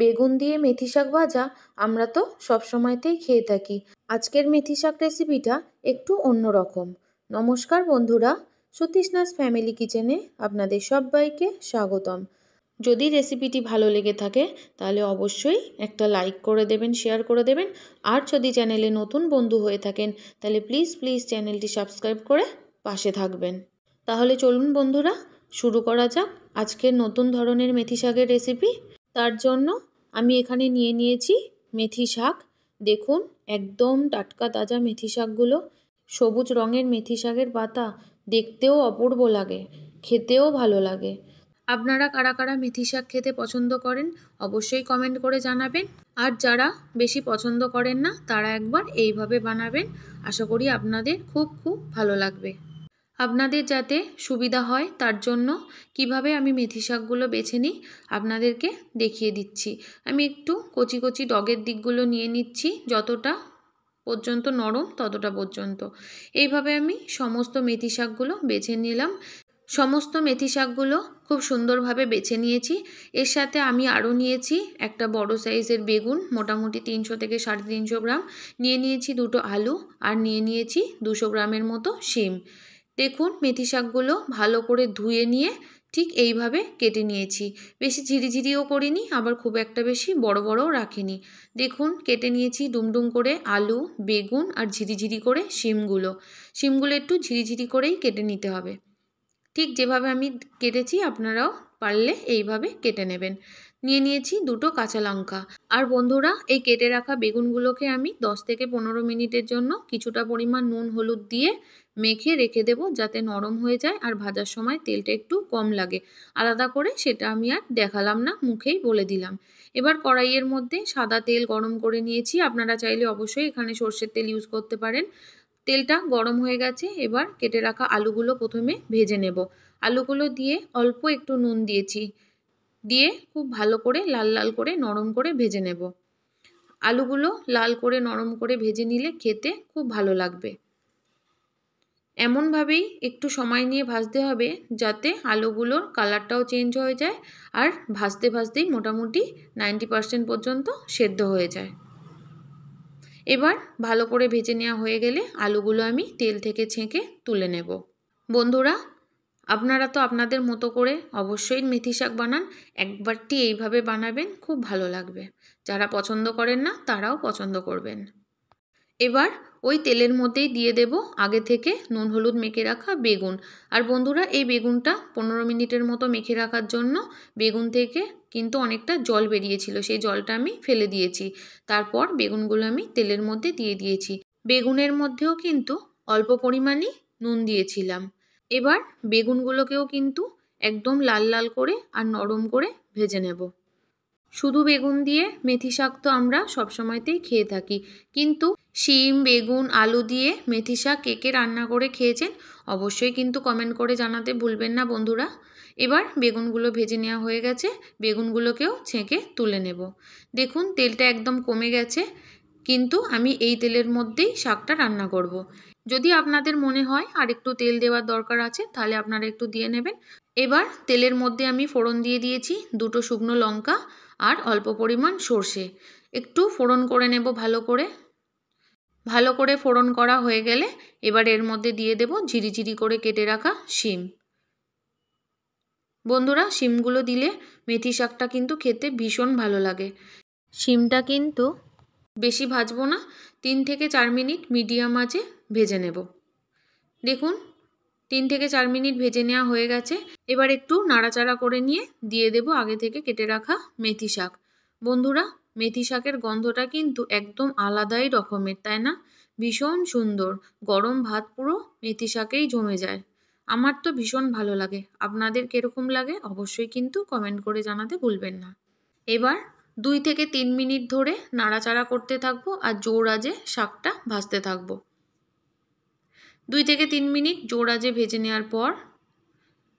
বেগুন দিয়ে মেথি শাক ভাজা আমরা তো সবসময়তেই খেয়ে থাকি। আজকের মেথি শাক রেসিপিটা একটু অন্যরকম। নমস্কার বন্ধুরা, সতীশনাথ ফ্যামিলি কিচেনে আপনাদের সবাইকে স্বাগতম। যদি রেসিপিটি ভালো লেগে থাকে তাহলে অবশ্যই একটা লাইক করে দেবেন, শেয়ার করে দেবেন। আর যদি চ্যানেলে নতুন বন্ধু হয়ে থাকেন তাহলে প্লিজ চ্যানেলটি সাবস্ক্রাইব করে পাশে থাকবেন। তাহলে চলুন বন্ধুরা, শুরু করা যাক আজকের নতুন ধরনের মেথি শাকের রেসিপি। তার জন্য আমি এখানে নিয়ে নিয়েছি মেথি শাক। দেখুন, একদম টাটকা তাজা মেথি শাকগুলো। সবুজ রঙের মেথি শাকের পাতা দেখতেও অপূর্ব লাগে, খেতেও ভালো লাগে। আপনারা কারা কারা মেথি শাক খেতে পছন্দ করেন অবশ্যই কমেন্ট করে জানাবেন। আর যারা বেশি পছন্দ করেন না তারা একবার এইভাবে বানাবেন, আশা করি আপনাদের খুব ভালো লাগবে। আপনাদের যাতে সুবিধা হয় তার জন্য কিভাবে আমি মেথি শাকগুলো বেছে নিই আপনাদেরকে দেখিয়ে দিচ্ছি। আমি একটু কচি কচি ডগের দিকগুলো নিয়ে নিচ্ছি, যতটা পর্যন্ত নরম ততটা পর্যন্ত। এইভাবে আমি সমস্ত মেথি শাকগুলো বেছে নিলাম। সমস্ত মেথি শাকগুলো খুব সুন্দরভাবে বেছে নিয়েছি। এর সাথে আমি আরও নিয়েছি একটা বড় সাইজের বেগুন, মোটামুটি 300 থেকে 350 গ্রাম, নিয়ে নিয়েছি দুটো আলু, আর নিয়ে নিয়েছি 200 গ্রামের মতো শিম। দেখুন, মেথি শাকগুলো ভালো করে ধুয়ে নিয়ে ঠিক এইভাবে কেটে নিয়েছি। বেশি ঝিরিঝিরিও করিনি, আবার খুব একটা বেশি বড় বড়ও রাখিনি। দেখুন, কেটে নিয়েছি ডুমডুম করে আলু, বেগুন আর ঝিরিঝিরি করে শিমগুলো একটু ঝিরিঝিরি করেই কেটে নিতে হবে। ঠিক যেভাবে আমি কেটেছি আপনারাও পারলে এইভাবে কেটে নেবেন। নিয়ে নিয়েছি দুটো কাঁচা লঙ্কা। আর বন্ধুরা, এই কেটে রাখা বেগুনগুলোকে আমি 10 থেকে 15 মিনিটের জন্য কিছুটা পরিমাণ নুন হলুদ দিয়ে মেখে রেখে দেব, যাতে নরম হয়ে যায় আর ভাজার সময় তেলটা একটু কম লাগে। আলাদা করে সেটা আমি আর দেখালাম না, মুখেই বলে দিলাম। এবার কড়াইয়ের মধ্যে সাদা তেল গরম করে নিয়েছি। আপনারা চাইলে অবশ্যই এখানে সর্ষের তেল ইউজ করতে পারেন। তেলটা গরম হয়ে গেছে, এবার কেটে রাখা আলুগুলো প্রথমে ভেজে নেব। আলুগুলো দিয়ে অল্প একটু নুন দিয়েছি, দিয়ে খুব ভালো করে লাল লাল করে নরম করে ভেজে নেব। আলুগুলো লাল করে নরম করে ভেজে নিলে খেতে খুব ভালো লাগবে। এমনভাবেই একটু সময় নিয়ে ভাজতে হবে যাতে আলুগুলোর কালারটাও চেঞ্জ হয়ে যায় আর ভাজতে ভাজতেই মোটামুটি 90% পর্যন্ত সেদ্ধ হয়ে যায়। এবার ভালো করে ভেজে নেওয়া হয়ে গেলে আলুগুলো আমি তেল থেকে ছেঁকে তুলে নেব। বন্ধুরা, আপনারা তো আপনাদের মতো করে অবশ্যই মেথি শাক বানান। একবারটি এইভাবে বানাবেন, খুব ভালো লাগবে। যারা পছন্দ করেন না তারাও পছন্দ করবেন। এবার ওই তেলের মধ্যেই দিয়ে দেব আগে থেকে নুন হলুদ মেখে রাখা বেগুন। আর বন্ধুরা, এই বেগুনটা 15 মিনিটের মতো মেখে রাখার জন্য বেগুন থেকে কিন্তু অনেকটা জল বেরিয়েছিল, সেই জলটা আমি ফেলে দিয়েছি। তারপর বেগুনগুলো আমি তেলের মধ্যে দিয়ে দিয়েছি। বেগুনের মধ্যেও কিন্তু অল্প পরিমাণেই নুন দিয়েছিলাম। এবার বেগুনগুলোকেও কিন্তু একদম লাল লাল করে আর নরম করে ভেজে নেব। শুধু বেগুন দিয়ে মেথি শাক তো আমরা সবসময়তেই খেয়ে থাকি, কিন্তু শিম, বেগুন, আলু দিয়ে মেথি শাক কে কে রান্না করে খেয়েছেন অবশ্যই কিন্তু কমেন্ট করে জানাতে ভুলবেন না বন্ধুরা। এবার বেগুনগুলো ভেজে নেওয়া হয়ে গেছে, বেগুনগুলোকেও ছেঁকে তুলে নেব। দেখুন, তেলটা একদম কমে গেছে, কিন্তু আমি এই তেলের মধ্যেই শাকটা রান্না করব। যদি আপনাদের মনে হয় আর একটু তেল দেওয়ার দরকার আছে তাহলে আপনারা একটু দিয়ে নেবেন। এবার তেলের মধ্যে আমি ফোড়ন দিয়ে দিয়েছি দুটো শুকনো লঙ্কা আর অল্প পরিমাণ সর্ষে। একটু ফোড়ন করে নেব ভালো করে ফোড়ন করা হয়ে গেলে এবার এর মধ্যে দিয়ে দেব ঝিরিঝিরি করে কেটে রাখা শিম। বন্ধুরা, শিমগুলো দিলে মেথি শাকটা কিন্তু খেতে ভীষণ ভালো লাগে। শিমটা কিন্তু বেশি ভাজবো না, 3 থেকে 4 মিনিট মিডিয়াম আঁচে ভেজে নেব। দেখুন, 3 থেকে 4 মিনিট ভেজে নেওয়া হয়ে গেছে। এবার একটু নাড়াচাড়া করে নিয়ে দিয়ে দেব আগে থেকে কেটে রাখা মেথি শাক। বন্ধুরা, মেথি শাকের গন্ধটা কিন্তু একদম আলাদাই রকমের, তাই না? ভীষণ সুন্দর। গরম ভাত পুরো মেথি শাকেই জমে যায়। আমার তো ভীষণ ভালো লাগে। আপনাদের কীরকম লাগে অবশ্যই কিন্তু কমেন্ট করে জানাতে ভুলবেন না। এবার 2 থেকে 3 মিনিট ধরে নাড়াচাড়া করতে থাকবো আর জোর আঁচে শাকটা ভাজতে থাকবো। 2 থেকে 3 মিনিট জোর আঁচে ভেজে নেওয়ার পর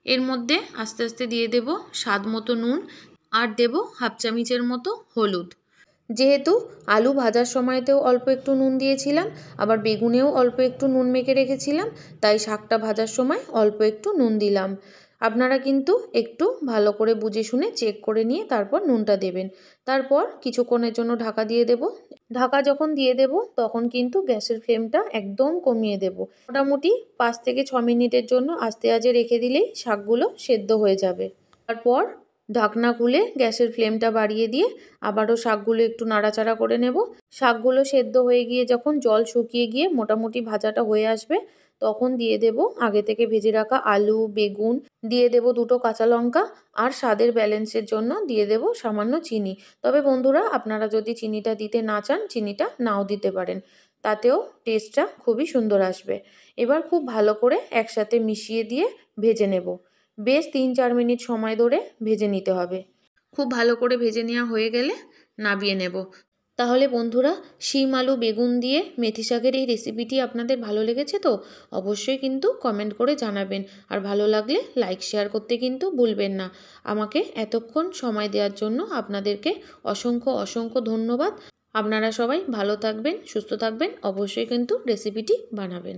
এর মধ্যে আস্তে আস্তে দিয়ে দেব স্বাদ মতো নুন আর দেব হাফ চামচের মতো হলুদ। যেহেতু আলু ভাজার সময়তেও অল্প একটু নুন দিয়েছিলাম, আবার বেগুনেও অল্প একটু নুন মেখে রেখেছিলাম, তাই শাকটা ভাজার সময় অল্প একটু নুন দিলাম। আপনারা কিন্তু একটু ভালো করে বুঝে শুনে চেক করে নিয়ে তারপর নুনটা দেবেন। তারপর কিছুক্ষণের জন্য ঢাকা দিয়ে দেব। ঢাকা যখন দিয়ে দেব তখন কিন্তু গ্যাসের ফ্লেমটা একদম কমিয়ে দেব। মোটামুটি 5 থেকে 6 মিনিটের জন্য আস্তে আঁচে রেখে দিলেই শাকগুলো সেদ্ধ হয়ে যাবে। তারপর ঢাকনা খুলে গ্যাসের ফ্লেমটা বাড়িয়ে দিয়ে আবারও শাকগুলো একটু নাড়াচাড়া করে নেব। শাকগুলো সেদ্ধ হয়ে গিয়ে যখন জল শুকিয়ে গিয়ে মোটামুটি ভাজাটা হয়ে আসবে তখন দিয়ে দেব আগে থেকে ভেজে রাখা আলু, বেগুন, দিয়ে দেব 2টো কাঁচা লঙ্কা আর স্বাদের ব্যালেন্সের জন্য দিয়ে দেব সামান্য চিনি। তবে বন্ধুরা আপনারা যদি চিনিটা দিতে না চান চিনিটা নাও দিতে পারেন, তাতেও টেস্টটা খুবই সুন্দর আসবে। এবার খুব ভালো করে একসাথে মিশিয়ে দিয়ে ভেজে নেব। বেশ 3-4 মিনিট সময় ধরে ভেজে নিতে হবে। খুব ভালো করে ভেজে নেওয়া হয়ে গেলে নামিয়ে নেব। তাহলে বন্ধুরা শিম আলু বেগুন দিয়ে মেথি শাকের এই রেসিপিটি আপনাদের ভালো লেগেছে তো অবশ্যই কিন্তু কমেন্ট করে জানাবেন। আর ভালো লাগলে লাইক শেয়ার করতে কিন্তু ভুলবেন না। আমাকে এতক্ষণ সময় দেওয়ার জন্য আপনাদেরকে অসংখ্য অসংখ্য ধন্যবাদ। আপনারা সবাই ভালো থাকবেন, সুস্থ থাকবেন, অবশ্যই কিন্তু রেসিপিটি বানাবেন।